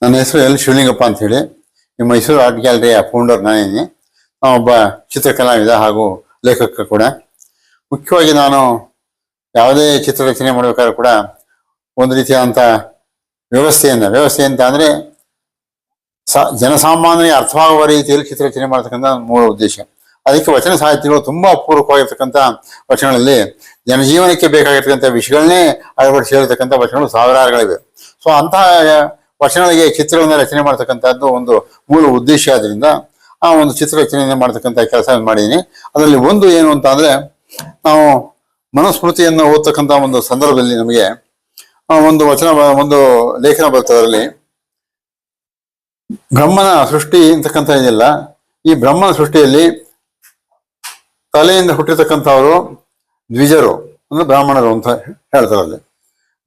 ನನ್ನ ಹೆಸರು ಎಲ್ ಶಿವಲಿಂಗಪ್ಪ ಅಂತ ಹೇಳಿ. ಈ ಮೈಸೂರು ಆರ್ಟ್ ಗ್ಯಾಲರಿಯ ಫೌಂಡರ್ ನಾನೇನೆ. ನಾನೊಬ್ಬ ಚಿತ್ರಕಲಾವಿದ ಹಾಗೂ ಲೇಖಕ ಕೂಡ. ಮುಖ್ಯವಾಗಿ ನಾನು ಯಾವುದೇ ಚಿತ್ರರಚನೆ ಮಾಡಬೇಕಾದ್ರೂ ಕೂಡ ಒಂದು ರೀತಿಯಾದಂಥ ವ್ಯವಸ್ಥೆ ಅಂತ ಅಂದರೆ ಜನಸಾಮಾನ್ಯರಿಗೆ ಅರ್ಥವಾಗುವ ರೀತಿಯಲ್ಲಿ ಚಿತ್ರರಚನೆ ಮಾಡ್ತಕ್ಕಂಥ ಮೂಲ ಉದ್ದೇಶ. ಅದಕ್ಕೆ ವಚನ ಸಾಹಿತ್ಯಗಳು ತುಂಬಾ ಅಪೂರ್ವವಾಗಿರ್ತಕ್ಕಂಥ ವಚನಗಳಲ್ಲಿ ಜನಜೀವನಕ್ಕೆ ಬೇಕಾಗಿರ್ತಕ್ಕಂಥ ವಿಷಯಗಳನ್ನೇ ಅಳವಡಿಸಿ ಹೇಳ್ತಕ್ಕಂಥ ವಚನಗಳು ಸಾವಿರಾರುಗಳಿವೆ. ಸೊ ಅಂತಹ ವಚನಗಳಿಗೆ ಚಿತ್ರಗಳನ್ನ ರಚನೆ ಮಾಡ್ತಕ್ಕಂಥದ್ದು ಒಂದು ಮೂಲ ಉದ್ದೇಶ. ಆದ್ರಿಂದ ಆ ಒಂದು ಚಿತ್ರರಚನೆಯನ್ನು ಮಾಡ್ತಕ್ಕಂಥ ಕೆಲಸ ಮಾಡಿದ್ದೀನಿ. ಅದರಲ್ಲಿ ಒಂದು ಏನು ಅಂತ ಅಂದ್ರೆ, ನಾವು ಮನುಸ್ಮೃತಿಯನ್ನು ಓದ್ತಕ್ಕಂಥ ಒಂದು ಸಂದರ್ಭದಲ್ಲಿ ನಮಗೆ ಒಂದು ಒಂದು ಲೇಖನ ಬರ್ತದೆ. ಅದರಲ್ಲಿ ಬ್ರಹ್ಮನ ಸೃಷ್ಟಿ ಅಂತಕ್ಕಂಥ ಇದೆಯಲ್ಲ, ಈ ಬ್ರಹ್ಮನ ಸೃಷ್ಟಿಯಲ್ಲಿ ತಲೆಯಿಂದ ಹುಟ್ಟಿರ್ತಕ್ಕಂಥವರು ದ್ವಿಜರು ಅಂದ್ರೆ ಬ್ರಾಹ್ಮಣರು ಅಂತ ಹೇಳ್ತಾರೆ. ಅಲ್ಲಿ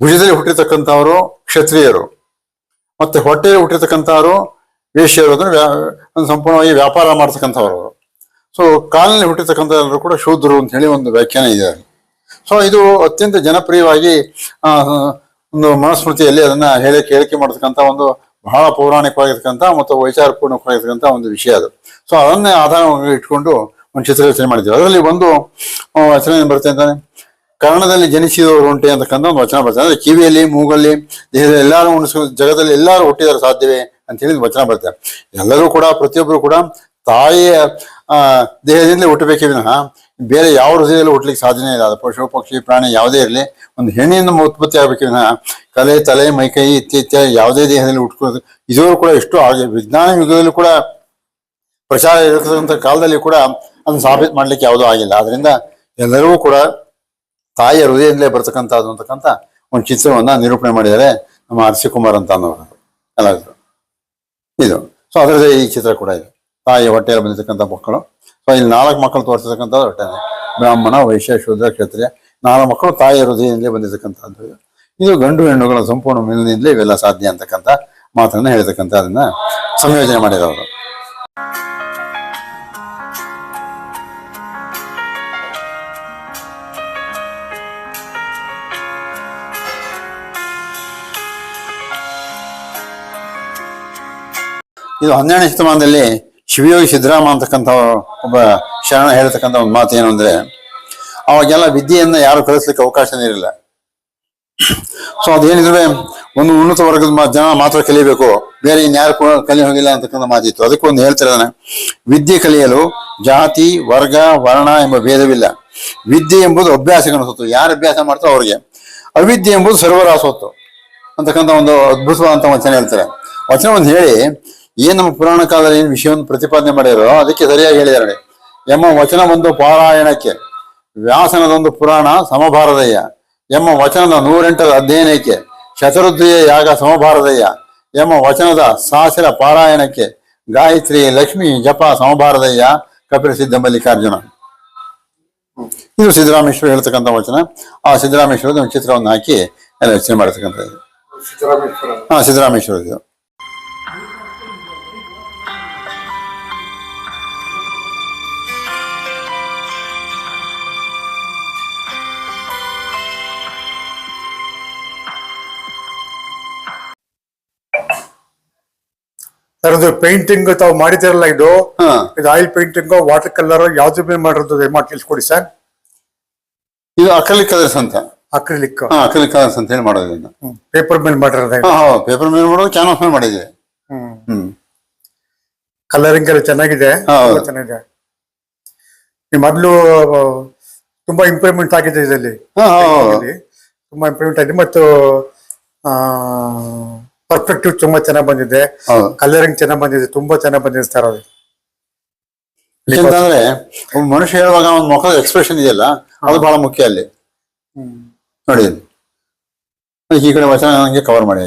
ಭುಜದಲ್ಲಿ ಹುಟ್ಟಿರ್ತಕ್ಕಂಥವರು ಕ್ಷತ್ರಿಯರು, ಮತ್ತೆ ಹೊಟ್ಟೆಯಲ್ಲಿ ಹುಟ್ಟಿರ್ತಕ್ಕಂಥವ್ರು ವೇಶ್ಯರು ಅಂದ್ರೆ ಸಂಪೂರ್ಣವಾಗಿ ವ್ಯಾಪಾರ ಮಾಡ್ತಕ್ಕಂಥವ್ರು. ಸೊ ಕಾಲಿನಲ್ಲಿ ಹುಟ್ಟಿರ್ತಕ್ಕಂಥವ್ರು ಕೂಡ ಶೂದ್ರರು ಅಂತ ಹೇಳಿ ಒಂದು ವ್ಯಾಖ್ಯಾನ ಇದೆ. ಸೊ ಇದು ಅತ್ಯಂತ ಜನಪ್ರಿಯವಾಗಿ ಒಂದು ಮನುಸ್ಮೃತಿಯಲ್ಲಿ ಅದನ್ನ ಹೇಳಿಕೆ ಮಾಡತಕ್ಕಂಥ ಒಂದು ಬಹಳ ಪೌರಾಣಿಕವಾಗಿರ್ತಕ್ಕಂಥ ಮತ್ತು ವೈಚಾರಪೂರ್ಣವಾಗಿರ್ತಕ್ಕಂಥ ಒಂದು ವಿಷಯ ಅದು. ಸೊ ಅದನ್ನೇ ಆಧಾರವಾಗಿ ಇಟ್ಕೊಂಡು ಒಂದು ಚಿತ್ರರಚನೆ ಮಾಡಿದ್ದೀವಿ. ಅದರಲ್ಲಿ ಒಂದು ವಚನ ಏನ್ ಬರುತ್ತೆ ಅಂತಾನೆ, ಕರ್ಣದಲ್ಲಿ ಜನಿಸಿದವರು ಉಂಟೆ ಅಂತಕ್ಕಂಥ ಒಂದು ವಚನ ಬರ್ತದೆ. ಅಂದ್ರೆ ಕಿವಿಯಲ್ಲಿ, ಮೂಗಲ್ಲಿ, ದೇಹದಲ್ಲಿ ಎಲ್ಲರೂ ಜಗತ್ತಲ್ಲಿ ಎಲ್ಲರೂ ಹುಟ್ಟಿದರೆ ಸಾಧ್ಯವೇ ಅಂತ ಹೇಳಿ ವಚನ ಬರ್ತದೆ. ಎಲ್ಲರೂ ಕೂಡ, ಪ್ರತಿಯೊಬ್ಬರು ಕೂಡ ತಾಯಿಯ ದೇಹದಿಂದಲೇ ಹುಟ್ಟಬೇಕೇ ವಿನಃ ಬೇರೆ ಯಾವ ಹೃದಯದಲ್ಲಿ ಹುಟ್ಟಲಿಕ್ಕೆ ಸಾಧ್ಯನೇ ಇಲ್ಲ. ಅದು ಪಶು ಪಕ್ಷಿ ಪ್ರಾಣಿ ಯಾವುದೇ ಇರಲಿ, ಒಂದು ಹೆಣ್ಣಿಂದ ಉತ್ಪತ್ತಿ ಆಗಬೇಕೇ ವಿನಃ ಕಲೆ, ತಲೆ, ಮೈಕೈ ಇತ್ಯಾದಿ ಯಾವುದೇ ದೇಹದಲ್ಲಿ ಹುಟ್ಕೋದು ಇದುವರೆಗೂ ಕೂಡ ಎಷ್ಟು ವಿಜ್ಞಾನ ಯುಗದಲ್ಲೂ ಕೂಡ ಪ್ರಚಾರ ಇರತಕ್ಕಂಥ ಕಾಲದಲ್ಲಿ ಕೂಡ ಅದನ್ನು ಸಾಬೀತು ಮಾಡ್ಲಿಕ್ಕೆ ಯಾವುದೂ ಆಗಿಲ್ಲ. ಆದ್ರಿಂದ ಎಲ್ಲರಿಗೂ ಕೂಡ ತಾಯಿಯ ಹೃದಯದಿಂದಲೇ ಬರ್ತಕ್ಕಂಥದ್ದು ಅಂತಕ್ಕಂಥ ಒಂದು ಚಿತ್ರವನ್ನ ನಿರೂಪಣೆ ಮಾಡಿದ್ದಾರೆ ನಮ್ಮ ಆರ್.ಸಿ. ಕುಮಾರ್ ಅಂತ ಅನ್ನೋರು ಎಲ್ಲಾದ್ರು ಇದು. ಸೊ ಅದರದೇ ಈ ಚಿತ್ರ ಕೂಡ ಇದೆ. ತಾಯಿಯ ಹೊಟ್ಟೆಯಲ್ಲಿ ಬಂದಿರ್ತಕ್ಕಂಥ ಮಕ್ಕಳು. ಸೊ ಇಲ್ಲಿ 4 ಮಕ್ಕಳು ತೋರಿಸಿರ್ತಕ್ಕಂಥದ್ದು ಹೊಟ್ಟೆನೆ, ಬ್ರಾಹ್ಮಣ, ವೈಶ್ಯ, ಶೂದ್ರ, ಕ್ಷತ್ರಿಯ 4 ಮಕ್ಕಳು ತಾಯಿಯ ಹೃದಯದಿಂದಲೇ ಬಂದಿರತಕ್ಕಂಥದ್ದು. ಇದು ಗಂಡು ಹೆಣ್ಣುಗಳ ಸಂಪೂರ್ಣ ಮೇಲಿನಿಂದಲೇ ಇವೆಲ್ಲ ಸಾಧ್ಯ ಅಂತಕ್ಕಂಥ ಮಾತನ್ನ ಹೇಳ್ತಕ್ಕಂಥ ಅದನ್ನ ಸಂಯೋಜನೆ ಮಾಡಿದವರು. ಇದು 12ನೇ ಶತಮಾನದಲ್ಲಿ ಶಿವಯೋಗಿ ಸಿದ್ದರಾಮ ಅಂತಕ್ಕಂಥ ಒಬ್ಬ ಶರಣ ಹೇಳ್ತಕ್ಕಂಥ ಒಂದು ಮಾತು ಏನು ಅಂದ್ರೆ, ಅವಾಗೆಲ್ಲ ವಿದ್ಯೆಯನ್ನ ಯಾರು ಕಲಿಸ್ಲಿಕ್ಕೆ ಅವಕಾಶನೇ ಇರಲಿಲ್ಲ. ಸೊ ಅದೇನಿದ್ರೆ ಒಂದು ಉನ್ನತ ವರ್ಗದ ಜನ ಮಾತ್ರ ಕಲಿಬೇಕು, ಬೇರೆ ಇನ್ಯಾರು ಕೂಡ ಕಲಿ ಹೋಗಿಲ್ಲ ಅಂತಕ್ಕಂಥ ಮಾತಿತ್ತು. ಅದಕ್ಕೆ ಒಂದು ಹೇಳ್ತಿದ್ದಾನೆ, ವಿದ್ಯೆ ಕಲಿಯಲು ಜಾತಿ, ವರ್ಗ, ವರ್ಣ ಎಂಬ ಭೇದವಿಲ್ಲ. ವಿದ್ಯೆ ಎಂಬುದು ಅಭ್ಯಾಸಗಳ ಸೊತ್ತು, ಯಾರು ಅಭ್ಯಾಸ ಮಾಡ್ತಾರೋ ಅವ್ರಿಗೆ. ಅವಿದ್ಯೆ ಎಂಬುದು ಸರ್ವರ ಸೊತ್ತು ಅಂತಕ್ಕಂಥ ಒಂದು ಅದ್ಭುತವಾದಂಥ ವಚನ ಹೇಳ್ತಾರೆ. ವಚನವನ್ನು ಹೇಳಿ ಏನ್ ನಮ್ಮ ಪುರಾಣ ಕಾಲದಲ್ಲಿ ಏನು ವಿಷಯವನ್ನು ಪ್ರತಿಪಾದನೆ ಮಾಡಿರೋ ಅದಕ್ಕೆ ಸರಿಯಾಗಿ ಹೇಳಿದ್ದಾರೆ. ಎಂಬ ವಚನ ಒಂದು ಪಾರಾಯಣಕ್ಕೆ, ವ್ಯಾಸನದೊಂದು ಪುರಾಣ ಸಮಭಾರದಯ್ಯ. ಎಂಬ ವಚನದ 108ರ ಅಧ್ಯಯನಕ್ಕೆ, ಶತರುದ್ರಿಯ ಯಾಗ ಸಮಭಾರದಯ್ಯ. ಎಂಬ ವಚನದ ಸಾಸಿರ ಪಾರಾಯಣಕ್ಕೆ, ಗಾಯತ್ರಿ, ಲಕ್ಷ್ಮಿ ಜಪ ಸಮಭಾರದಯ್ಯ. ಕಪಿಲ ಸಿದ್ಧ ಮಲ್ಲಿಕಾರ್ಜುನ. ಇದು ಸಿದ್ದರಾಮೇಶ್ವರ ಹೇಳ್ತಕ್ಕಂಥ ವಚನ. ಆ ಸಿದ್ದರಾಮೇಶ್ವರದ ಒಂದು ಚಿತ್ರವನ್ನು ಹಾಕಿ ಎಲ್ಲ ರಚನೆ ಮಾಡತಕ್ಕಂಥದ್ದು. ಸಿದ್ದರಾಮೇಶ್ವರ ಇದು. ಅದು ಪೇಂಟಿಂಗ್ ತಾವು ಮಾಡಿದಿರಲ್ಲ, ಇದು ಆಯಿಲ್ ಪೇಂಟಿಂಗ್, ವಾಟರ್ ಕಲರ್, ಯಾವ್ದು ಮೇಲೆ ಮಾಡಿರೋದು ದಯಮಾಡಿ ತಿಳಿಸ್ಕೊಡಿ ಸರ್. ಇದು ಅಕ್ರಿಲಿಕ್ ಕಲರ್ಸ್ ಅಂತ. ಅಕ್ರಿಲಿಕ್ ಕಲರ್ಸ್ ಅಂತ ಹೇಳಿ ಮಾಡೋದು. ಪೇಪರ್ ಮೇಲೆ ಮಾಡಿರೋದು. ಪೇಪರ್ ಮೇಲೆ ಮಾಡೋದು, ಕ್ಯಾನ್ವಾಸ್ ಮೇಲೆ ಮಾಡಿದೆ. ಕಲರಿಂಗ್ ಎಲ್ಲ ಚೆನ್ನಾಗಿದೆ, ಚೆನ್ನಾಗಿದೆ. ಮೊದಲು ತುಂಬಾ ಇಂಪ್ರೂವ್ಮೆಂಟ್ ಆಗಿದೆ ಇದರಲ್ಲಿ, ತುಂಬಾ ಇಂಪ್ರೂವ್ಮೆಂಟ್ ಆಗಿದೆ. ಮತ್ತು ಪರ್ಫೆಕ್ಟಿವ್ ತುಂಬಾ ಚೆನ್ನಾಗಿ ಬಂದಿದೆ, ಕಲರಿಂಗ್ ಚೆನ್ನಾಗಿ ಬಂದಿದೆ, ತುಂಬಾ ಚೆನ್ನಾಗಿ ಬಂದಿದೆ ಸರ್. ಅದು ಯಾಕಂತಂದ್ರೆ ಮನುಷ್ಯ ಹೇಳುವಾಗ ಒಂದು ಮುಖದ ಎಕ್ಸ್ಪ್ರೆಷನ್ ಇದೆಯಲ್ಲ, ಅದು ಬಹಳ ಮುಖ್ಯ ಅಲ್ಲಿ. ನೋಡಿ ಈ ಕಡೆ ವಚನ ನಂಗೆ ಕವರ್ ಮಾಡಿ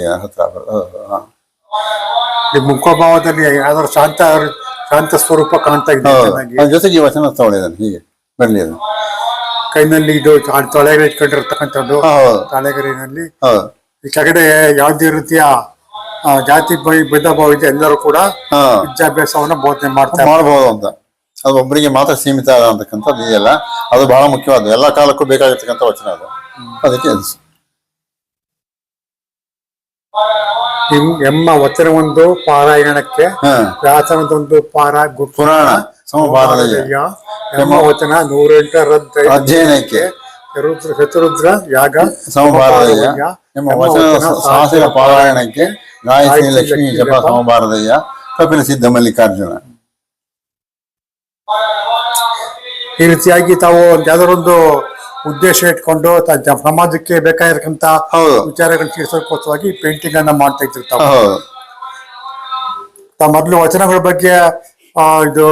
ಮುಖಭಾವದಲ್ಲಿ ಯಾವ್ದಾದ್ರು ಶಾಂತ ಸ್ವರೂಪ ಕಾಣ್ತಾ ಇದೆ. ಜೊತೆಗೆ ಈ ವಚನ ತಗೊಳ್ಳಿದ್ದಾನೆ ಹೀಗೆ ಬರಲಿ. ಅದು ಕೈನಲ್ಲಿ ಇದು ತೊಳೆಗಡೆ ಇಟ್ಕೊಂಡಿರ್ತಕ್ಕಂಥದ್ದು, ತಲೆಗರಿನಲ್ಲಿ ಈ ಕೆಳಗಡೆ ಯಾವುದೇ ರೀತಿಯ ಜಾತಿ ಭೇದ ಭಾವ ಇದೆ, ಎಲ್ಲರೂ ಕೂಡ ವಿದ್ಯಾಭ್ಯಾಸವನ್ನ ಬೋಧನೆ ಮಾಡಬಹುದು ಅಂತ. ಅದು ಒಬ್ಬರಿಗೆ ಮಾತ್ರ ಸೀಮಿತ ಅಂತಕ್ಕಂಥದ್ದು ಇದೆಯಲ್ಲ, ಅದು ಬಹಳ ಮುಖ್ಯವಾದ, ಎಲ್ಲ ಕಾಲಕ್ಕೂ ಬೇಕಾಗಿರ್ತಕ್ಕಂಥ ವಚನ ಅದು. ಅದಕ್ಕೆ ಎಮ್ಮ ವಚನವೊಂದು ಪಾರಾಯಣಕ್ಕೆ ಹ ವ್ಯಾಸನದೊಂದು ಪುರಾಣ ಸಮಪಾರದಯ್ಯ ಎಮ್ಮ ವಚನ 108 ಅಧ್ಯಯನಕ್ಕೆ ಶತರುದ್ರ ಯಾಗ ಸಮಪಾರದಯ್ಯ ಎಂಬ ವಚನ ಸಾಹಸಿಕ ಪಾರಾಯಣಕ್ಕೆ ಗಾಯತ್ರಿ ಲಕ್ಷ್ಮೀ ಜಪ ಸಮಪಾರದಯ್ಯ ಕಪಿಲ ಸಿದ್ಧ ಮಲ್ಲಿಕಾರ್ಜುನ. ಈ ರೀತಿಯಾಗಿ ತಾವು ಯಾವ್ದಾರೊಂದು ಉದ್ದೇಶ ಇಟ್ಕೊಂಡು ಸಮಾಜಕ್ಕೆ ಬೇಕಾಗಿರತಕ್ಕಂತ ಹೌದು ವಿಚಾರಗಳನ್ನ ತಿಳಿಸೋಕೋಸ್ಕರವಾಗಿ ಪೇಂಟಿಂಗ್ ಅನ್ನ ಮಾಡ್ತಾ ಇರ್ತಾವೆ. ಹೌದು ತಾವು ಮೊದಲು ವಚನಗಳ ಬಗ್ಗೆ ಇದು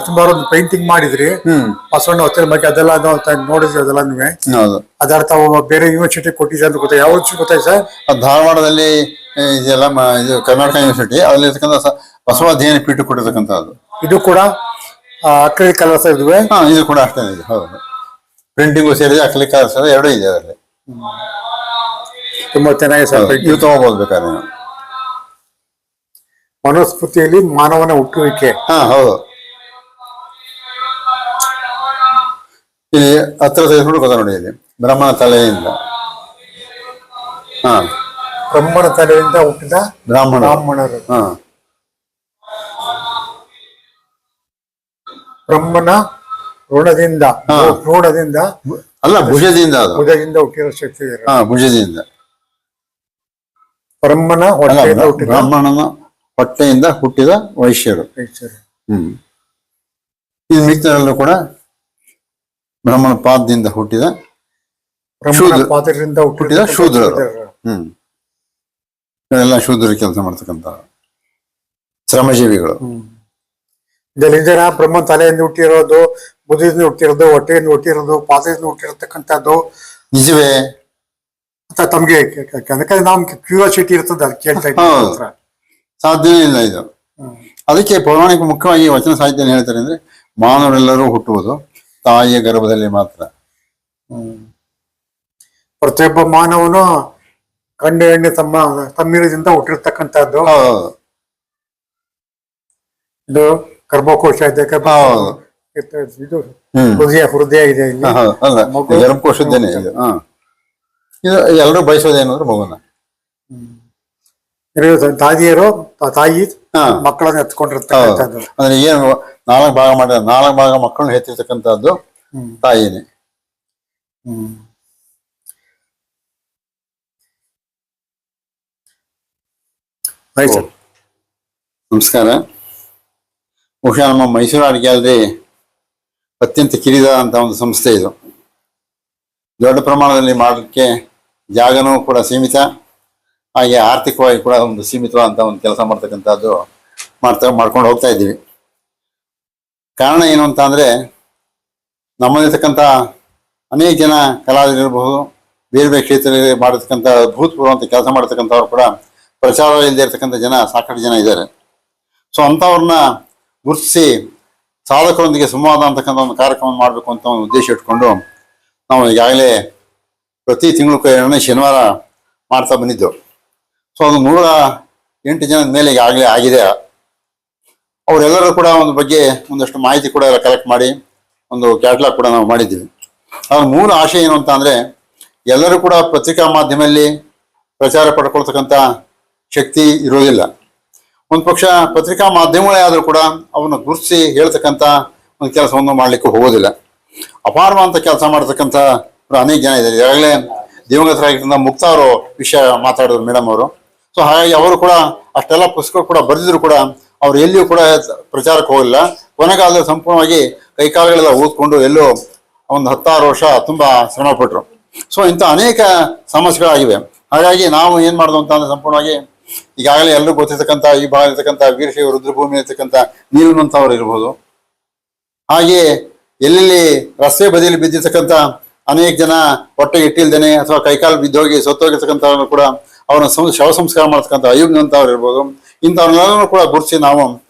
ಸುಮಾರು ಒಂದು ಪೇಂಟಿಂಗ್ ಮಾಡಿದ್ರಿ ಬಸವಣ್ಣ ವಚನ ಬಗ್ಗೆ, ಅದೆಲ್ಲ ನೋಡಿದ್ರಿ ಅದೆಲ್ಲಾನು. ಹೌದು ಅದರ ತಾವು ಬೇರೆ ಯೂನಿವರ್ಸಿಟಿ ಕೊಟ್ಟಿದ್ರೆ ಅಂತ ಗೊತ್ತಾಯ್ತು. ಯಾವ ಗೊತ್ತಾಯ್ತು ಸರ್? ಧಾರವಾಡದಲ್ಲಿ ಇದೆಲ್ಲ ಇದು ಕರ್ನಾಟಕ ಯೂನಿವರ್ಸಿಟಿ ಅಲ್ಲಿ ಇರ್ತಕ್ಕಂಥ ಬಸವ ಅಧ್ಯಯನ ಪೀಠ ಕೊಟ್ಟಿರ್ತಕ್ಕಂಥದ್ದು. ಇದು ಕೂಡ ಅಕ್ರಿಲಿಕ್ ಕಲರ್ಸ್ ಇದ್ವಿ. ಇದು ಕೂಡ ಅಷ್ಟೇ ಇದೆ. ಹೌದು ಪ್ರಿಂಟಿಂಗು ಸೇರಿದೆ, ಅಕ್ರಿಲಿಕ್ ಕಲರ್ಸ್ ಎರಡೂ ಇದೆ ಅದರಲ್ಲಿ. ತುಂಬಾ ಚೆನ್ನಾಗಿ ಸರ್. ಇದು ತಗೋಬಹುದು ಬೇಕಾದ್ರೆ ನೀವು. ಮನುಸ್ಮೃತಿಯಲ್ಲಿ ಮಾನವನ ಹುಟ್ಟುವಿಕೆ. ಹೌದು. ಇಲ್ಲಿ ಹತ್ರ ತೆಗೆದುಕೊಂಡು ಗೊತ್ತಾ ನೋಡಿ, ಇಲ್ಲಿ ಬ್ರಹ್ಮನ ತಲೆಯಿಂದ ಬ್ರಹ್ಮನ ತಲೆಯಿಂದ ಹುಟ್ಟಿದ ಬ್ರಾಹ್ಮಣರು. ಬ್ರಹ್ಮನ ಋಣದಿಂದ ಅಲ್ಲ, ಭುಜದಿಂದ ಹುಟ್ಟಿರೋ ಶಕ್ತಿ. ಭುಜದಿಂದ ಬ್ರಹ್ಮನ ಬ್ರಾಹ್ಮಣನ ಹೊಟ್ಟೆಯಿಂದ ಹುಟ್ಟಿದ ವೈಶ್ಯರು. ಇದು ಮಿಕ್ತರಲ್ಲೂ ಕೂಡ ಬ್ರಹ್ಮನ ಪಾದದಿಂದ ಹುಟ್ಟಿದ ಪಾದದಿಂದ ಹುಟ್ಟಿದ ಶೂದ್ರರು. ಇವರೆಲ್ಲ ಶೂದ್ರರು ಕೆಲಸ ಮಾಡ್ತಕ್ಕಂಥ ಶ್ರಮಜೀವಿಗಳು. ಇದರಲ್ಲಿ ಜನ ಬ್ರಹ್ಮನ ತಲೆಯಿಂದ ಹುಟ್ಟಿರೋದು, ಬುದ್ಧದಿಂದ ಹುಟ್ಟಿರೋದು, ಹೊಟ್ಟೆಯಿಂದ ಹುಟ್ಟಿರೋದು, ಪಾದದಿಂದ ಹುಟ್ಟಿರತಕ್ಕಂಥದ್ದು ನಿಜವೇ ಅಂತ ತಮ್ಗೆ ನಮ್ಗೆ ಕ್ಯೂರಿಯಾಸಿಟಿ ಇರ್ತದೆ, ಅದು ಕೇಳ್ತಾ ಇದ್ದೀವಿ. ಸಾಧ್ಯವೇ ಇಲ್ಲ ಇದು. ಅದಕ್ಕೆ ಪೌರಾಣಿಕ ಮುಖ್ಯವಾಗಿ ವಚನ ಸಾಹಿತ್ಯ ಹೇಳ್ತಾರೆ ಅಂದ್ರೆ, ಮಾನವರೆಲ್ಲರೂ ಹುಟ್ಟುವುದು ತಾಯಿಯ ಗರ್ಭದಲ್ಲಿ ಮಾತ್ರ. ಪ್ರತಿಯೊಬ್ಬ ಮಾನವನು ಗಂಡು ಹೆಣ್ಣು ತಮ್ಮಿರದಿಂದ ಹುಟ್ಟಿರ್ತಕ್ಕಂಥದ್ದು. ಇದು ಗರ್ಭಕೋಶ ಇದೆ, ಇದು ಹೃದಯ ಇದೆ, ಗರ್ಭಕೋಶದ್ದೇನೆ ಇದು. ಇದು ಎಲ್ಲರೂ ಬಯಸೋದೇನಂದ್ರೆ ಮಗುನ. ತಾಯಿ ಮಕ್ಕಳನ್ನ ಎತ್ಕೊಂಡಿರ್ತಕ್ಕಂಥದ್ದು. ಅಂದ್ರೆ ಏನು 4 ಭಾಗ ಮಾಡಿದ 4 ಭಾಗ ಮಕ್ಕಳನ್ನ ಹೆತ್ತಿರ್ತಕ್ಕಂಥದ್ದು ತಾಯಿನೇ. ನಮಸ್ಕಾರ. ಬಹುಶಃ ನಮ್ಮ ಮೈಸೂರು ಆರ್ಟ್ ಗ್ಯಾಲರಿ ಅತ್ಯಂತ ಕಿರಿದಾದಂಥ ಒಂದು ಸಂಸ್ಥೆ ಇದು. ದೊಡ್ಡ ಪ್ರಮಾಣದಲ್ಲಿ ಮಾಡಲಿಕ್ಕೆ ಜಾಗನೂ ಕೂಡ ಸೀಮಿತ, ಹಾಗೆ ಆರ್ಥಿಕವಾಗಿ ಕೂಡ ಒಂದು ಸೀಮಿತವಾದಂಥ ಒಂದು ಕೆಲಸ ಮಾಡ್ತಕ್ಕಂಥದ್ದು ಮಾಡ್ಕೊಂಡು ಹೋಗ್ತಾ ಇದ್ದೀವಿ. ಕಾರಣ ಏನು ಅಂತ ಅಂದರೆ, ನಮ್ಮಲ್ಲಿರ್ತಕ್ಕಂಥ ಅನೇಕ ಜನ ಕಲಾವಿದರಿರ್ಬಹುದು, ಬೇರೆ ಬೇರೆ ಕ್ಷೇತ್ರದಲ್ಲಿ ಮಾಡತಕ್ಕಂಥ ಭೂತಪೂರ್ವಂತ ಕೆಲಸ ಮಾಡತಕ್ಕಂಥವ್ರು ಕೂಡ ಪ್ರಚಾರ ಇಲ್ಲದೆ ಇರ್ತಕ್ಕಂಥ ಜನ ಸಾಕಷ್ಟು ಜನ ಇದ್ದಾರೆ. ಸೊ ಅಂಥವ್ರನ್ನ ಗುರುತಿಸಿ ಸಾಧಕರೊಂದಿಗೆ ಸಂವಾದ ಅಂತಕ್ಕಂಥ ಒಂದು ಕಾರ್ಯಕ್ರಮ ಮಾಡಬೇಕು ಅಂತ ಒಂದು ಉದ್ದೇಶ ಇಟ್ಕೊಂಡು ನಾವು ಈಗಾಗಲೇ ಪ್ರತಿ ತಿಂಗಳು 2ನೇ ಶನಿವಾರ ಮಾಡ್ತಾ ಬಂದಿದ್ದು. ಸೊ ಅದು 108 ಜನದ ಮೇಲೆ ಈಗಾಗಲೇ ಆಗಿದೆ. ಅವರೆಲ್ಲರೂ ಕೂಡ ಒಂದು ಬಗ್ಗೆ ಒಂದಷ್ಟು ಮಾಹಿತಿ ಕೂಡ ಎಲ್ಲ ಕಲೆಕ್ಟ್ ಮಾಡಿ ಒಂದು ಕ್ಯಾಟ್ಲಾಗ್ ಕೂಡ ನಾವು ಮಾಡಿದ್ದೀವಿ. ಅದ್ರ ಮೂಲ ಆಶಯ ಏನು ಅಂತ ಅಂದರೆ, ಎಲ್ಲರೂ ಕೂಡ ಪತ್ರಿಕಾ ಮಾಧ್ಯಮದಲ್ಲಿ ಪ್ರಚಾರ ಪಡ್ಕೊಳ್ತಕ್ಕಂಥ ಶಕ್ತಿ ಇರೋದಿಲ್ಲ. ಒಂದು ಪಕ್ಷ ಪತ್ರಿಕಾ ಮಾಧ್ಯಮಗಳೇ ಆದರೂ ಕೂಡ ಅವನ್ನ ಗುರುತಿಸಿ ಹೇಳ್ತಕ್ಕಂಥ ಒಂದು ಕೆಲಸವನ್ನು ಮಾಡಲಿಕ್ಕೆ ಹೋಗೋದಿಲ್ಲ. ಅಪಾರವಾದಂಥ ಕೆಲಸ ಮಾಡ್ತಕ್ಕಂಥ ಅನೇಕ ಜನ ಇದ್ದಾರೆ. ಈಗಾಗಲೇ ದಿವಂಗತರಾಗಿರ್ತಕ್ಕಂಥ ಮುಕ್ತ ಅವರು ವಿಷಯ ಮಾತಾಡಿದ್ರು ಮೇಡಮ್ ಅವರು. ಸೊ ಹಾಗಾಗಿ ಅವರು ಕೂಡ ಅಷ್ಟೆಲ್ಲ ಪುಸ್ತಕ ಕೂಡ ಬರೆದಿದ್ರು ಕೂಡ ಅವ್ರು ಎಲ್ಲಿಯೂ ಕೂಡ ಪ್ರಚಾರಕ್ಕೆ ಹೋಗಿಲ್ಲ. ಕೊನೆಗಾಲದಲ್ಲಿ ಸಂಪೂರ್ಣವಾಗಿ ಕೈಕಾಲುಗಳೆಲ್ಲ ಊದ್ಕೊಂಡು ಎಲ್ಲೋ ಒಂದು 16 ವರ್ಷ ತುಂಬಾ ಶ್ರಮ ಪಟ್ಟರು. ಸೊ ಇಂಥ ಅನೇಕ ಸಮಸ್ಯೆಗಳಾಗಿವೆ. ಹಾಗಾಗಿ ನಾವು ಏನ್ ಮಾಡೋದು ಅಂತ ಅಂದ್ರೆ, ಸಂಪೂರ್ಣವಾಗಿ ಈಗಾಗಲೇ ಎಲ್ಲರೂ ಗೊತ್ತಿರ್ತಕ್ಕಂಥ ಈ ಭಾಗ ಇರ್ತಕ್ಕಂಥ ವೀರಶೈವ ರುದ್ರಭೂಮಿ ಇರ್ತಕ್ಕಂಥ ನೀಲನಂತವ್ರು ಇರ್ಬೋದು, ಹಾಗೆ ಎಲ್ಲೆಲ್ಲಿ ರಸ್ತೆ ಬದಿಯಲ್ಲಿ ಬಿದ್ದಿರ್ತಕ್ಕಂಥ ಅನೇಕ ಜನ ಹೊಟ್ಟೆ ಇಟ್ಟಿಲ್ದೇನೆ ಅಥವಾ ಕೈಕಾಲು ಬಿದ್ದೋಗಿ ಸತ್ತೋಗಿರ್ತಕ್ಕಂಥವ್ರನ್ನು ಕೂಡ ಅವ್ರನ್ನ ಶವ ಸಂಸ್ಕಾರ ಮಾಡ್ತಕ್ಕಂಥ ಅಯುಬ್ನಂತವ್ರು ಇರ್ಬೋದು, ಇಂಥವ್ರನ್ನೆಲ್ಲರೂ ಕೂಡ ಗುರುತಿಸಿ ನಾವು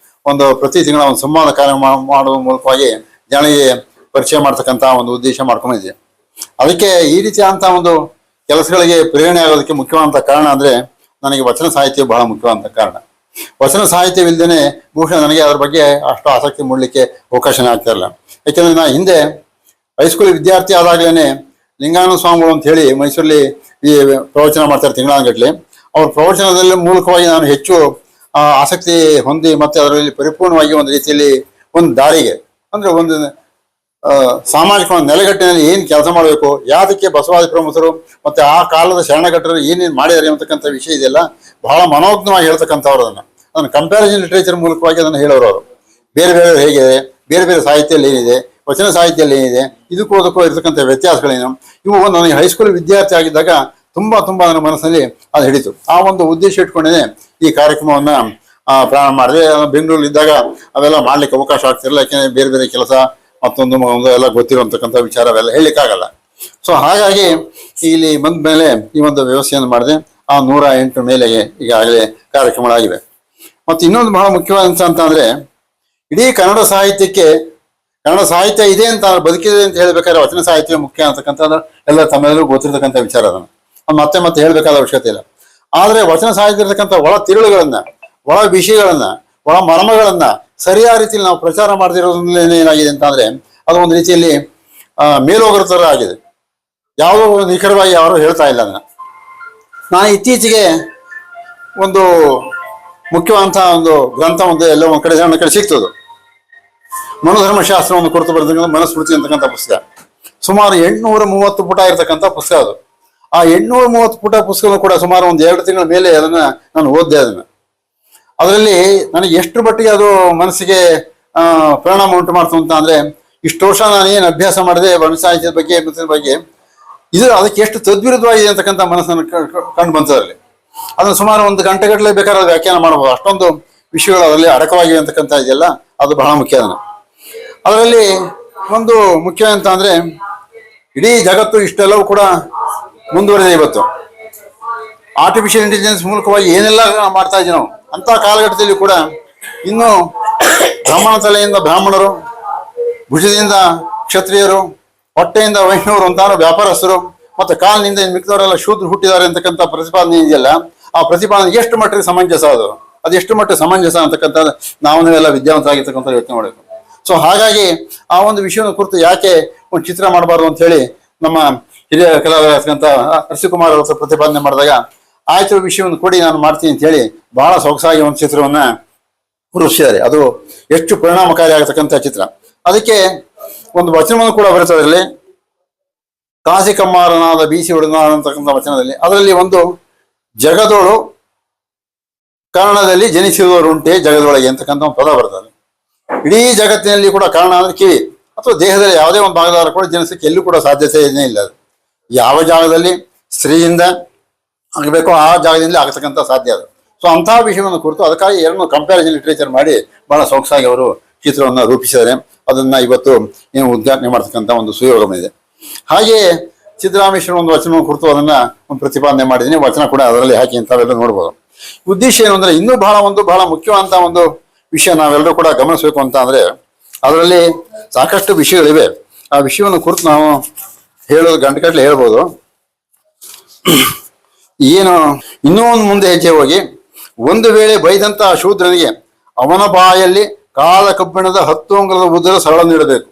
ಒಂದು ಪ್ರತಿ ತಿಂಗಳ ಒಂದು ಸಂವಾದ ಕಾರ್ಯ ಮಾಡುವ ಮೂಲಕವಾಗಿ ಜನರಿಗೆ ಪರಿಚಯ ಮಾಡ್ತಕ್ಕಂಥ ಒಂದು ಉದ್ದೇಶ ಮಾಡ್ಕೊಂಡಿದ್ದೀವಿ. ಅದಕ್ಕೆ ಈ ರೀತಿಯಾದಂಥ ಒಂದು ಕೆಲಸಗಳಿಗೆ ಪ್ರೇರಣೆ ಆಗೋದಕ್ಕೆ ಮುಖ್ಯವಾದಂಥ ಕಾರಣ ಅಂದರೆ, ನನಗೆ ವಚನ ಸಾಹಿತ್ಯ ಬಹಳ ಮುಖ್ಯವಾದಂಥ ಕಾರಣ. ವಚನ ಸಾಹಿತ್ಯವಿಲ್ಲದೇ ಬಹುಶಃ ನನಗೆ ಅದ್ರ ಬಗ್ಗೆ ಅಷ್ಟು ಆಸಕ್ತಿ ಮೂಡಲಿಕ್ಕೆ ಅವಕಾಶನೇ ಆಗ್ತಾ ಇಲ್ಲ. ಯಾಕೆಂದರೆ ನಾನು ಹಿಂದೆ ಹೈಸ್ಕೂಲ್ ವಿದ್ಯಾರ್ಥಿ ಆದಾಗಲೇ ಲಿಂಗಾನಂದ ಸ್ವಾಮಿಗಳು ಅಂತ ಹೇಳಿ ಮೈಸೂರಲ್ಲಿ ಈ ಪ್ರವಚನ ಮಾಡ್ತಾರೆ ತಿಂಗಳಾನಗಟ್ಲೆ. ಅವ್ರ ಪ್ರವಚನದಲ್ಲಿ ಮೂಲಕವಾಗಿ ನಾನು ಹೆಚ್ಚು ಆಸಕ್ತಿ ಹೊಂದಿ ಮತ್ತೆ ಅದರಲ್ಲಿ ಪರಿಪೂರ್ಣವಾಗಿ ಒಂದು ರೀತಿಯಲ್ಲಿ ಒಂದು ದಾರಿಗೆ ಅಂದ್ರೆ ಒಂದು ಸಾಮಾಜಿಕ ಒಂದು ನೆಲೆಗಟ್ಟಿನಲ್ಲಿ ಏನು ಕೆಲಸ ಮಾಡಬೇಕು, ಯಾವ್ದಕ್ಕೆ ಬಸವಾದಿ ಪ್ರಮುಖರು ಮತ್ತೆ ಆ ಕಾಲದ ಶರಣಘಟ್ಟರು ಏನೇನು ಮಾಡಿದ್ದಾರೆ ಅಂತಕ್ಕಂಥ ವಿಷಯ ಇದೆಲ್ಲ ಬಹಳ ಮನೋಜ್ಞವಾಗಿ ಹೇಳ್ತಕ್ಕಂಥವ್ರು ಅದನ್ನು ಕಂಪ್ಯಾರಿಸನ್ ಲಿಟ್ರೇಚರ್ ಮೂಲಕವಾಗಿ ಅದನ್ನು ಹೇಳೋರು ಅವರು. ಬೇರೆ ಬೇರೆ ಹೇಗಿದೆ, ಬೇರೆ ಬೇರೆ ಸಾಹಿತ್ಯದಲ್ಲಿ ಏನಿದೆ, ವಚನ ಸಾಹಿತ್ಯದಲ್ಲಿ ಏನಿದೆ, ಇದಕ್ಕೂ ಅದಕ್ಕೂ ಇರತಕ್ಕಂಥ ವ್ಯತ್ಯಾಸಗಳೇನು, ಇವು ನನಗೆ ಹೈಸ್ಕೂಲ್ ವಿದ್ಯಾರ್ಥಿ ಆಗಿದ್ದಾಗ ತುಂಬಾ ನನ್ನ ಮನಸ್ಸಿನಲ್ಲಿ ಅದು ಹಿಡಿತು. ಆ ಒಂದು ಉದ್ದೇಶ ಇಟ್ಕೊಂಡೇ ಈ ಕಾರ್ಯಕ್ರಮವನ್ನ ಪ್ರಾರಂಭ ಮಾಡಿದೆ. ಬೆಂಗಳೂರಲ್ಲಿ ಇದ್ದಾಗ ಅವೆಲ್ಲ ಮಾಡ್ಲಿಕ್ಕೆ ಅವಕಾಶ ಆಗ್ತಿರಲಿಲ್ಲ, ಯಾಕೆಂದ್ರೆ ಬೇರೆ ಬೇರೆ ಕೆಲಸ ಮತ್ತೊಂದು ಎಲ್ಲ ಗೊತ್ತಿರುವಂತಕ್ಕಂಥ ವಿಚಾರ ಅವೆಲ್ಲ ಹೇಳಲಿಕ್ಕಾಗಲ್ಲ. ಸೊ ಹಾಗಾಗಿ ಇಲ್ಲಿ ಬಂದ ಮೇಲೆ ಈ ಒಂದು ವ್ಯವಸ್ಥೆಯನ್ನು ಮಾಡಿದೆ. ಆ 108 ಮೇಲೆಗೆ ಈಗಾಗಲೇ ಕಾರ್ಯಕ್ರಮಗಳಾಗಿವೆ. ಮತ್ತೆ ಇನ್ನೊಂದು ಬಹಳ ಮುಖ್ಯವಾದಂತ ಅಂತಂದ್ರೆ, ಇಡೀ ಕನ್ನಡ ಸಾಹಿತ್ಯಕ್ಕೆ ಕನ್ನಡ ಸಾಹಿತ್ಯ ಇದೆ ಅಂತ ಬದುಕಿದೆ ಅಂತ ಹೇಳ್ಬೇಕಾದ್ರೆ ವಚನ ಸಾಹಿತ್ಯ ಮುಖ್ಯ ಅಂತಕ್ಕಂಥದ್ದು ಎಲ್ಲ ತಮ್ಮೆಲ್ಲರೂ ಗೊತ್ತಿರತಕ್ಕಂಥ ವಿಚಾರ. ಅದನ್ನು ಮತ್ತೆ ಮತ್ತೆ ಹೇಳ್ಬೇಕಾದ ಅವಶ್ಯಕತೆ ಇಲ್ಲ. ಆದ್ರೆ ವಚನ ಸಾಹಿತ್ಯ ಇರತಕ್ಕಂಥ ಒಳ ತಿರುಳುಗಳನ್ನ, ಒಳ ವಿಷಯಗಳನ್ನ, ಒಳ ಮರ್ಮಗಳನ್ನ ಸರಿಯಾದ ರೀತಿಯಲ್ಲಿ ನಾವು ಪ್ರಚಾರ ಮಾಡದಿರೋದ್ರಿಂದ ಏನಾಗಿದೆ ಅಂತ ಅಂದ್ರೆ ಅದು ಒಂದು ರೀತಿಯಲ್ಲಿ ಮೇಲೋಗರ ತರ ಆಗಿದೆ. ಯಾವುದೋ ನಿಖರವಾಗಿ ಯಾರು ಹೇಳ್ತಾ ಇಲ್ಲ ಅದನ್ನ. ನಾನು ಇತ್ತೀಚೆಗೆ ಒಂದು ಮುಖ್ಯವಾದಂತಹ ಒಂದು ಗ್ರಂಥ ಒಂದು ಎಲ್ಲ ಒಂದ್ ಕಡೆ ಸಣ್ಣ ಕಡೆ ಸಿಗ್ತದೆ. ಮನುಧರ್ಮಶಾಸ್ತ್ರವನ್ನು ಕುರಿತು ಬರೆದ ಮನುಸ್ಮೃತಿ ಅಂತಕ್ಕಂಥ ಪುಸ್ತಕ. ಸುಮಾರು 830 ಪುಟ ಇರತಕ್ಕಂಥ ಪುಸ್ತಕ ಅದು. ಆ 830 ಪುಟ ಪುಸ್ತಕ ಕೂಡ ಸುಮಾರು ಒಂದು 2 ತಿಂಗಳ ಮೇಲೆ ಅದನ್ನ ನಾನು ಓದಿದೆ. ಅದರಲ್ಲಿ ನನಗೆ ಎಷ್ಟು ಮಟ್ಟಿಗೆ ಅದು ಮನಸ್ಸಿಗೆ ಪರಿಣಾಮ ಉಂಟು ಮಾಡ್ತು ಅಂತ ಅಂದ್ರೆ, ಇಷ್ಟು ವರ್ಷ ನಾನು ಏನು ಅಭ್ಯಾಸ ಮಾಡಿದೆ ವಚನ ಸಾಹಿತ್ಯದ ಬಗ್ಗೆ ಬಗ್ಗೆ ಇದು ಅದಕ್ಕೆ ಎಷ್ಟು ತದ್ವಿರುದ್ಧವಾಗಿದೆ ಅಂತಕ್ಕಂಥ ಮನಸ್ಸನ್ನು ಕಂಡು ಬಂತದ್ರಲ್ಲಿ. ಅದನ್ನು ಸುಮಾರು 1 ಗಂಟೆಗಟ್ಟಲೆ ಬೇಕಾದ್ರೆ ವ್ಯಾಖ್ಯಾನ ಮಾಡಬಹುದು, ಅಷ್ಟೊಂದು ವಿಷಯಗಳು ಅದರಲ್ಲಿ ಅಡಕವಾಗಿವೆ ಅಂತಕ್ಕಂಥ ಇದೆಯಲ್ಲ, ಅದು ಬಹಳ ಮುಖ್ಯ. ಅದರಲ್ಲಿ ಒಂದು ಮುಖ್ಯ ಅಂತ ಅಂದ್ರೆ, ಇಡೀ ಜಗತ್ತು ಇಷ್ಟೆಲ್ಲವೂ ಕೂಡ ಮುಂದುವರೆದಿದೆ. ಇವತ್ತು ಆರ್ಟಿಫಿಷಿಯಲ್ ಇಂಟೆಲಿಜೆನ್ಸ್ ಮೂಲಕವಾಗಿ ಏನೆಲ್ಲ ಮಾಡ್ತಾ ಇದ್ದೀವಿ ನಾವು, ಅಂತ ಕಾಲಘಟ್ಟದಲ್ಲಿ ಕೂಡ ಇನ್ನು ಬ್ರಾಹ್ಮಣ ತಲೆಯಿಂದ ಬ್ರಾಹ್ಮಣರು, ಭುಜದಿಂದ ಕ್ಷತ್ರಿಯರು, ಹೊಟ್ಟೆಯಿಂದ ವೈಷ್ಣವರು ಅಂತ ವ್ಯಾಪಾರಸ್ಥರು, ಮತ್ತೆ ಕಾಲಿನಿಂದ ಮಿಕ್ಕಿದವರೆಲ್ಲ ಶೂದ್ರ ಹುಟ್ಟಿದ್ದಾರೆ ಅಂತಕ್ಕಂಥ ಪ್ರತಿಪಾದನೆ ಇದೆಯಲ್ಲ, ಆ ಪ್ರತಿಪಾದನೆ ಎಷ್ಟು ಮಟ್ಟಿಗೆ ಸಮಂಜಸ, ಅದು ಎಷ್ಟು ಮಟ್ಟಿಗೆ ಸಮಂಜಸ ಅಂತಕ್ಕಂಥ ನಾವೆಲ್ಲ ವಿದ್ಯಾವಂತರಾಗಿರ್ತಕ್ಕಂಥ ಯೋಚನೆ ಮಾಡಬೇಕು. ಸೊ ಹಾಗಾಗಿ ಆ ಒಂದು ವಿಷಯವನ್ನು ಕುರಿತು ಯಾಕೆ ಒಂದು ಚಿತ್ರ ಮಾಡಬಾರ್ದು ಅಂತ ಹೇಳಿ ನಮ್ಮ ಹಿರಿಯ ಕಲಾವಿದರಾದಂಥ ಅರಸಿಕುಮಾರ್ ಅವರ ಪ್ರತಿಪಾದನೆ ಮಾಡಿದಾಗ, ಆಯ್ತು ವಿಷಯವನ್ನು ಕೊಡಿ ನಾನು ಮಾಡ್ತೀನಿ ಅಂತ ಹೇಳಿ ಬಹಳ ಸೊಗಸಾಗಿ ಒಂದು ಚಿತ್ರವನ್ನ ರೂಪಿಸಿದ್ದಾರೆ. ಅದು ಎಷ್ಟು ಪರಿಣಾಮಕಾರಿ ಆಗತಕ್ಕಂಥ ಚಿತ್ರ. ಅದಕ್ಕೆ ಒಂದು ವಚನವನ್ನು ಕೂಡ ಬರುತ್ತದರಲ್ಲಿ, ಕಾಸಿಕಮ್ಮಾರನಾದ ಬೀಸಿ ಹೊಡೆದ ಅಂತಕ್ಕಂಥ ವಚನದಲ್ಲಿ, ಅದರಲ್ಲಿ ಒಂದು ಜಗದೋಳು ಕಾರಣದಲ್ಲಿ ಜನಿಸಿದವರುಂಟೆ ಜಗದೊಳಗೆ ಅಂತಕ್ಕಂಥ ಒಂದು ಪದ ಬರ್ತದೆ. ಇಡೀ ಜಗತ್ತಿನಲ್ಲಿ ಕೂಡ ಕಾರಣ ಅಂದ್ರೆ ಕಿವಿ ಅಥವಾ ದೇಹದಲ್ಲಿ ಯಾವುದೇ ಒಂದು ಭಾಗದಾರ ಕೂಡ ಜನಿಸಕ್ಕೆ ಎಲ್ಲೂ ಕೂಡ ಸಾಧ್ಯತೆ ಇಲ್ಲ. ಅದು ಯಾವ ಜಾಗದಲ್ಲಿ ಸ್ತ್ರೀಯಿಂದ ಆಗಬೇಕೋ ಆ ಜಾಗದಿಂದ ಆಗತಕ್ಕಂಥ ಸಾಧ್ಯ ಅದು. ಸೊ ಅಂತಹ ವಿಷಯವನ್ನು ಕುರಿತು ಅದಕ್ಕಾಗಿ 2 ಕಂಪ್ಯಾರಿಸನ್ ಲಿಟ್ರೇಚರ್ ಮಾಡಿ ಬಹಳ ಸೊಗಸಾಗಿ ಅವರು ಚಿತ್ರವನ್ನು ರೂಪಿಸಿದ್ದಾರೆ. ಅದನ್ನ ಇವತ್ತು ಏನು ಉದ್ಘಾಟನೆ ಮಾಡ್ತಕ್ಕಂಥ ಒಂದು ಸುಯೋಗ ಇದೆ. ಹಾಗೆಯೇ ಸಿದ್ದರಾಮೇಶ್ವರ ಒಂದು ವಚನವನ್ನು ಕುರಿತು ಅದನ್ನ ಒಂದು ಪ್ರತಿಪಾದನೆ ಮಾಡಿದ್ದೀನಿ, ವಚನ ಕೂಡ ಅದರಲ್ಲಿ ಹಾಕಿ ಇಂಥವೆಲ್ಲ ನೋಡ್ಬೋದು. ಉದ್ದೇಶ ಏನು ಅಂದ್ರೆ, ಇನ್ನೂ ಬಹಳ ಮುಖ್ಯವಾದಂತಹ ಒಂದು ವಿಷಯ ನಾವೆಲ್ಲರೂ ಕೂಡ ಗಮನಿಸಬೇಕು ಅಂತ ಅಂದ್ರೆ, ಅದರಲ್ಲಿ ಸಾಕಷ್ಟು ವಿಷಯಗಳಿವೆ. ಆ ವಿಷಯವನ್ನು ಕುರಿತು ನಾವು ಹೇಳೋದು ಗಂಟೆಗಟ್ಟಲೆ ಹೇಳ್ಬೋದು. ಏನು ಇನ್ನೂ ಒಂದು ಮುಂದೆ ಹೆಜ್ಜೆ ಹೋಗಿ, ಒಂದು ವೇಳೆ ಬೈದಂತ ಶೂದ್ರನಿಗೆ ಅವನ ಬಾಯಲ್ಲಿ ಕಾಲ ಕಬ್ಬಿಣದ 10 ಅಂಗುಲದ ಉದ್ದದ ಸರಳ ನೀಡಬೇಕು.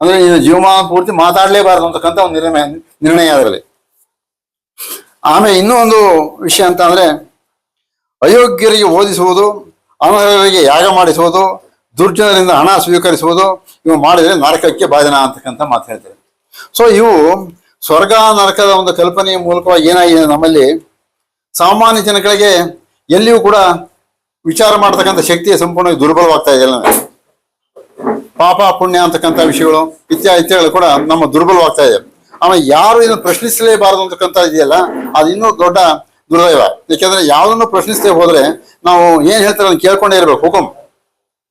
ಅಂದ್ರೆ ನೀನು ಜೀವಮಾನ ಪೂರ್ತಿ ಮಾತಾಡಲೇಬಾರದು ಅಂತಕ್ಕಂಥ ಒಂದು ನಿರ್ಣಯ ಅದರಲ್ಲಿ. ಆಮೇಲೆ ಇನ್ನೂ ಒಂದು ವಿಷಯ ಅಂತ ಅಂದ್ರೆ, ಅಯೋಗ್ಯರಿಗೆ ಓದಿಸುವುದು, ಅನರ್ಹರಿಗೆ ಯಾಗ ಮಾಡಿಸುವುದು, ದುರ್ಜನರಿಂದ ಹಣ ಸ್ವೀಕರಿಸುವುದು, ಇವು ಮಾಡಿದರೆ ನರಕಕ್ಕೆ ಬಾಧನ ಅಂತಕ್ಕಂಥ ಮಾತು ಹೇಳ್ತಾರೆ. ಸೊ ಇವು ಸ್ವರ್ಗ ನರಕದ ಒಂದು ಕಲ್ಪನೆಯ ಮೂಲಕವಾಗಿ ಏನಾಗಿದೆ ನಮ್ಮಲ್ಲಿ ಸಾಮಾನ್ಯ ಜನಗಳಿಗೆ ಎಲ್ಲಿಯೂ ಕೂಡ ವಿಚಾರ ಮಾಡತಕ್ಕಂಥ ಶಕ್ತಿಯ ಸಂಪೂರ್ಣವಾಗಿ ದುರ್ಬಲವಾಗ್ತಾ ಇದೆಯಲ್ಲ. ಪಾಪ ಪುಣ್ಯ ಅಂತಕ್ಕಂಥ ವಿಷಯಗಳು ಇತ್ಯಾದಿಗಳು ಕೂಡ ನಮ್ಮ ದುರ್ಬಲವಾಗ್ತಾ ಇದೆ. ಆಮೇಲೆ ಯಾರು ಇದನ್ನು ಪ್ರಶ್ನಿಸಲೇಬಾರದು ಅಂತಕ್ಕಂಥ ಇದೆಯಲ್ಲ, ಅದು ಇನ್ನೂ ದೊಡ್ಡ ದುರ್ದೈವ. ಯಾಕೆಂದ್ರೆ ಯಾವುದನ್ನು ಪ್ರಶ್ನಿಸದೆ ಹೋದ್ರೆ ನಾವು ಏನ್ ಹೇಳ್ತಾರೆ ಅದನ್ನು ಕೇಳ್ಕೊಂಡೇ ಇರ್ಬೇಕು, ಹುಕುಂ.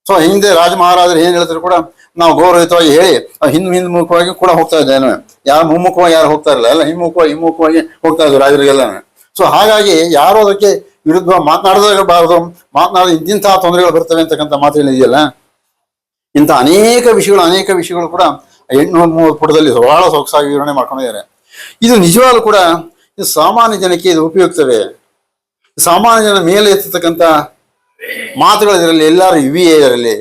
ಸೊ ಹಿಂದೆ ರಾಜ ಮಹಾರಾಜರು ಏನ್ ಹೇಳ್ತಾರೆ ಕೂಡ ನಾವು ಗೌರವಯುತವಾಗಿ ಹೇಳಿ ಹಿಂದ್ಮುಖವಾಗಿ ಕೂಡ ಹೋಗ್ತಾ ಇದ್ದೇವೆ. ಯಾರು ಮುಮ್ಮುಖವಾಗಿ ಯಾರು ಹೋಗ್ತಾ ಇರಲಿಲ್ಲ, ಎಲ್ಲ ಹಿಮ್ಮುಖವಾಗಿ ಹೋಗ್ತಾ ಇದ್ರು ರಾಜರಿಗೆಲ್ಲ. ಸೊ ಹಾಗಾಗಿ ಯಾರು ಅದಕ್ಕೆ ವಿರುದ್ಧ ಮಾತನಾಡಬಾರದು, ಮಾತನಾಡಿದ ಇಂತಿಂತಹ ತೊಂದರೆಗಳು ಬರ್ತವೆ ಅಂತಕ್ಕಂಥ ಮಾತುಗಳಿದೆಯಲ್ಲ, ಇಂಥ ಅನೇಕ ವಿಷಯಗಳು ಕೂಡ 830 ಪುಟದಲ್ಲಿ ಬಹಳ ಸೊಗಸಾಗಿ ವಿವರಣೆ ಮಾಡ್ಕೊಂಡಿದ್ದಾರೆ. ಇದು ನಿಜವಾಗ್ಲೂ ಕೂಡ ಇದು ಸಾಮಾನ್ಯ ಜನಕ್ಕೆ ಇದು ಉಪಯುಕ್ತವೇ? ಸಾಮಾನ್ಯ ಜನ ಮೇಲೆ ಎತ್ತತಕ್ಕಂಥ ಮಾತುಗಳು ಇದರಲ್ಲಿ ಎಲ್ಲರೂ ಇವಿಯೇ? ಇದರಲ್ಲಿ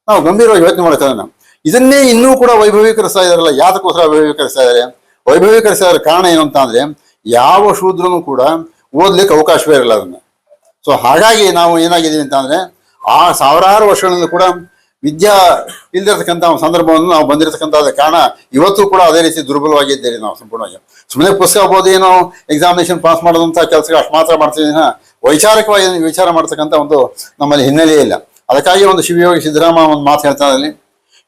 ನಾವು ಗಂಭೀರವಾಗಿ ಯೋಚನೆ ಮಾಡ್ತಾರೆ. ಇದನ್ನೇ ಇನ್ನೂ ಕೂಡ ವೈಭವೀಕರಿಸ್ತಾ ಇದಾರಲ್ಲ. ಯಾತಕ್ಕೋಸ್ಕರ ವೈಭವೀಕರಿಸ್ತಾ ಇದ್ದಾರೆ? ವೈಭವೀಕರಿಸಿದ ಕಾರಣ ಏನು ಅಂತ ಅಂದ್ರೆ, ಯಾವ ಶೂದ್ರನು ಕೂಡ ಓದ್ಲಿಕ್ಕೆ ಅವಕಾಶವೇ ಇರಲ್ಲ ಅದನ್ನ. ಸೊ ಹಾಗಾಗಿ ನಾವು ಏನಾಗಿದ್ದೀವಿ ಅಂತ ಅಂದ್ರೆ ಆ ಸಾವಿರಾರು ವರ್ಷಗಳಿಂದ ಕೂಡ ವಿದ್ಯಾ ಇಲ್ದಿರತಕ್ಕಂಥ ಒಂದು ಸಂದರ್ಭವನ್ನು ನಾವು ಬಂದಿರತಕ್ಕಂಥದ ಕಾರಣ ಇವತ್ತು ಕೂಡ ಅದೇ ರೀತಿ ದುರ್ಬಲವಾಗಿದ್ದೇವೆ ನಾವು ಸಂಪೂರ್ಣವಾಗಿ. ಸುಮ್ಮನೆ ಪುಸ್ತಕ ಓದಿ ಏನೋ ಎಕ್ಸಾಮಿನೇಷನ್ ಪಾಸ್ ಮಾಡೋದಂಥ ಕೆಲಸಗಳು ಅಷ್ಟು ಮಾತ್ರ ಮಾಡ್ತಿದ್ದೀನ, ವೈಚಾರಿಕವಾಗಿ ವಿಚಾರ ಮಾಡ್ತಕ್ಕಂಥ ಒಂದು ನಮ್ಮಲ್ಲಿ ಹಿನ್ನೆಲೆಯೇ ಇಲ್ಲ. ಅದಕ್ಕಾಗಿ ಒಂದು ಶಿವಯೋಗಿ ಸಿದ್ದರಾಮ ಒಂದು ಮಾತು ಹೇಳ್ತಾ ಇದ್ದಲ್ಲಿ,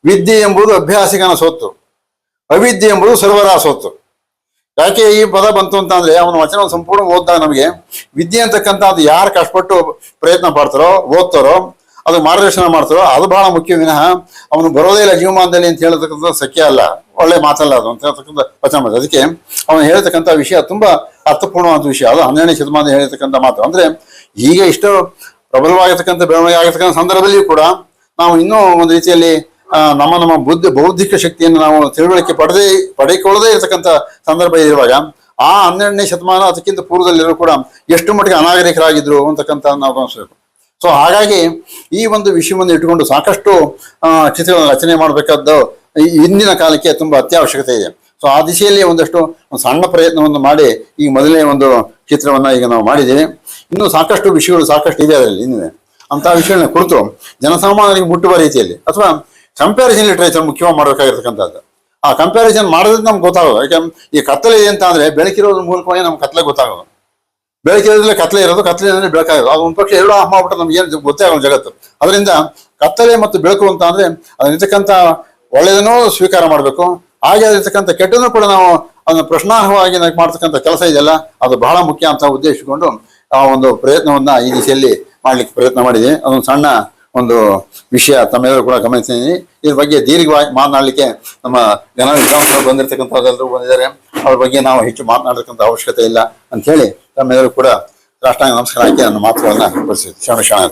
ವಿದ್ಯೆ ಎಂಬುದು ಅಭ್ಯಾಸಿಗನ ಸೊತ್ತು, ಅವಿದ್ಯೆ ಎಂಬುದು ಸರ್ವರ ಸೊತ್ತು. ಯಾಕೆ ಈ ಪದ ಬಂತು ಅಂತ ಅಂದ್ರೆ ಅವನ ವಚನ ಸಂಪೂರ್ಣ ಓದಿದಾಗ ನಮಗೆ ವಿದ್ಯೆ ಅಂತಕ್ಕಂಥ ಅದು ಯಾರು ಕಷ್ಟಪಟ್ಟು ಪ್ರಯತ್ನ ಪಡ್ತಾರೋ ಓದ್ತಾರೋ ಅದು ಮಾರ್ಗದರ್ಶನ ಮಾಡ್ತಾರೋ ಅದು ಬಹಳ ಮುಖ್ಯ ವಿನಃ ಅವನು ಬರೋದೇ ಇಲ್ಲ ಜೀವಮಾನದಲ್ಲಿ ಅಂತ ಹೇಳ್ತಕ್ಕಂಥ ಸತ್ಯ ಅಲ್ಲ, ಒಳ್ಳೆ ಮಾತಲ್ಲ ಅದು ಅಂತ ಹೇಳ್ತಕ್ಕಂಥ ವಚನ ಮಾಡಿದೆ. ಅದಕ್ಕೆ ಅವನು ಹೇಳ್ತಕ್ಕಂಥ ವಿಷಯ ತುಂಬಾ ಅರ್ಥಪೂರ್ಣವಾದ ವಿಷಯ. ಅದು 12ನೇ ಶತಮಾನ ಹೇಳಿರ್ತಕ್ಕಂಥ ಮಾತು. ಅಂದ್ರೆ ಈಗ ಇಷ್ಟು ಪ್ರಬಲವಾಗಿರ್ತಕ್ಕಂಥ ಬೆಳವಣಿಗೆ ಆಗಿರ್ತಕ್ಕಂಥ ಸಂದರ್ಭದಲ್ಲಿಯೂ ಕೂಡ ನಾವು ಇನ್ನೂ ಒಂದು ರೀತಿಯಲ್ಲಿ ನಮ್ಮ ಬೌದ್ಧಿಕ ಶಕ್ತಿಯನ್ನು ನಾವು ತಿಳುವಳಿಕೆ ಪಡೆಕೊಳ್ಳದೇ ಇರತಕ್ಕಂಥ ಸಂದರ್ಭ ಇರುವಾಗ ಆ 12ನೇ ಶತಮಾನ ಅದಕ್ಕಿಂತ ಪೂರ್ವದಲ್ಲಿರೋ ಕೂಡ ಎಷ್ಟು ಮಟ್ಟಿಗೆ ಅನಾಗರಿಕರಾಗಿದ್ರು ಅಂತಕ್ಕಂಥ ನಾವು ಗಮನಿಸಬೇಕು. ಸೊ ಹಾಗಾಗಿ ಈ ಒಂದು ವಿಷಯವನ್ನು ಇಟ್ಟುಕೊಂಡು ಸಾಕಷ್ಟು ಚಿತ್ರಗಳನ್ನು ರಚನೆ ಮಾಡಬೇಕಾದ್ದು ಇಂದಿನ ಕಾಲಕ್ಕೆ ತುಂಬಾ ಅತ್ಯವಶ್ಯಕತೆ ಇದೆ. ಸೊ ಆ ದಿಶೆಯಲ್ಲಿ ಒಂದು ಸಣ್ಣ ಪ್ರಯತ್ನವನ್ನು ಮಾಡಿ ಈ ಮೊದಲನೇ ಒಂದು ಚಿತ್ರವನ್ನ ಈಗ ನಾವು ಮಾಡಿದ್ದೀವಿ. ಇನ್ನೂ ಸಾಕಷ್ಟು ವಿಷಯಗಳು ಸಾಕಷ್ಟು ಇದೆ ಅದರಲ್ಲಿ ಇನ್ನೂ ಅಂತಹ ವಿಷಯಗಳನ್ನ ಕುರಿತು ಜನಸಾಮಾನ್ಯರಿಗೆ ಮುಟ್ಟುವ ರೀತಿಯಲ್ಲಿ ಅಥವಾ ಕಂಪ್ಯಾರಿಸನ್ ಲಿಟ್ರೇಚರ್ ಮುಖ್ಯವಾಗಿ ಮಾಡಬೇಕಾಗಿರ್ತಕ್ಕಂಥದ್ದು. ಆ ಕಂಪ್ಯಾರಿಸನ್ ಮಾಡೋದ್ರಿಂದ ನಮ್ಗೆ ಗೊತ್ತಾಗೋದು. ಯಾಕಂದ್ರೆ ಈ ಕತ್ತಲೆ ಇದೆ ಅಂತ ಅಂದ್ರೆ ಬೆಳಕಿರೋದ್ರ ಮೂಲಕವಾಗಿ ನಮ್ಗೆ ಕತ್ತಲೆ ಗೊತ್ತಾಗೋದು. ಬೆಳಕಿರೋದ್ರಲ್ಲಿ ಕತ್ತಲೆ ಇರೋದು, ಕತ್ತಲೆ ಅಂದ್ರೆ ಬೆಳಕಾಗೋದು. ಅದು ಒಂದು ಪಕ್ಷ ಎರಡು ಮಾಡ್ಬಿಟ್ಟು ನಮ್ಗೆ ಏನು ಗೊತ್ತೇ ಆಗೋದು ಜಗತ್ತು. ಅದರಿಂದ ಕತ್ತಲೆ ಮತ್ತು ಬೆಳಕು ಅಂತ ಅಂದ್ರೆ ಅದಿರ್ತಕ್ಕಂಥ ಒಳ್ಳೆಯದನ್ನೂ ಸ್ವೀಕಾರ ಮಾಡಬೇಕು, ಹಾಗೆ ಅದಿರ್ತಕ್ಕಂಥ ಕೆಟ್ಟದನ್ನು ಕೂಡ ನಾವು ಅದನ್ನ ಪ್ರಶ್ನಾರ್ಹವಾಗಿ ಮಾಡ್ತಕ್ಕಂಥ ಕೆಲಸ ಇದೆಯಲ್ಲ ಅದು ಬಹಳ ಮುಖ್ಯ ಅಂತ ಉದ್ದೇಶಿಸಿಕೊಂಡು ಆ ಒಂದು ಪ್ರಯತ್ನವನ್ನ ಈ ದಿಶೆಯಲ್ಲಿ ಮಾಡ್ಲಿಕ್ಕೆ ಪ್ರಯತ್ನ ಮಾಡಿದೆ. ಅದೊಂದು ಸಣ್ಣ ಒಂದು ವಿಷಯ ತಮ್ಮೆಲ್ಲರೂ ಕೂಡ ಗಮನಿಸಿದ್ದೀನಿ. ಇದ್ರ ಬಗ್ಗೆ ದೀರ್ಘವಾಗಿ ಮಾತನಾಡಲಿಕ್ಕೆ ನಮ್ಮ ಜನ ವಿದ್ವಾಂಸರು ಬಂದಿರತಕ್ಕಂಥದ್ದೆಲ್ಲರೂ ಬಂದಿದ್ದಾರೆ. ಅವ್ರ ಬಗ್ಗೆ ನಾವು ಹೆಚ್ಚು ಮಾತನಾಡತಕ್ಕಂಥ ಅವಶ್ಯಕತೆ ಇಲ್ಲ ಅಂತ ಹೇಳಿ ತಮ್ಮೆಲ್ಲರೂ ಕೂಡ ರಾಷ್ಟ್ರಾಂಗ ನಮಸ್ಕಾರ ಹಾಕಿ ನನ್ನ ಮಾತುಗಳನ್ನ ಪರಿಸ್ಥಿತಿ ಶರಣ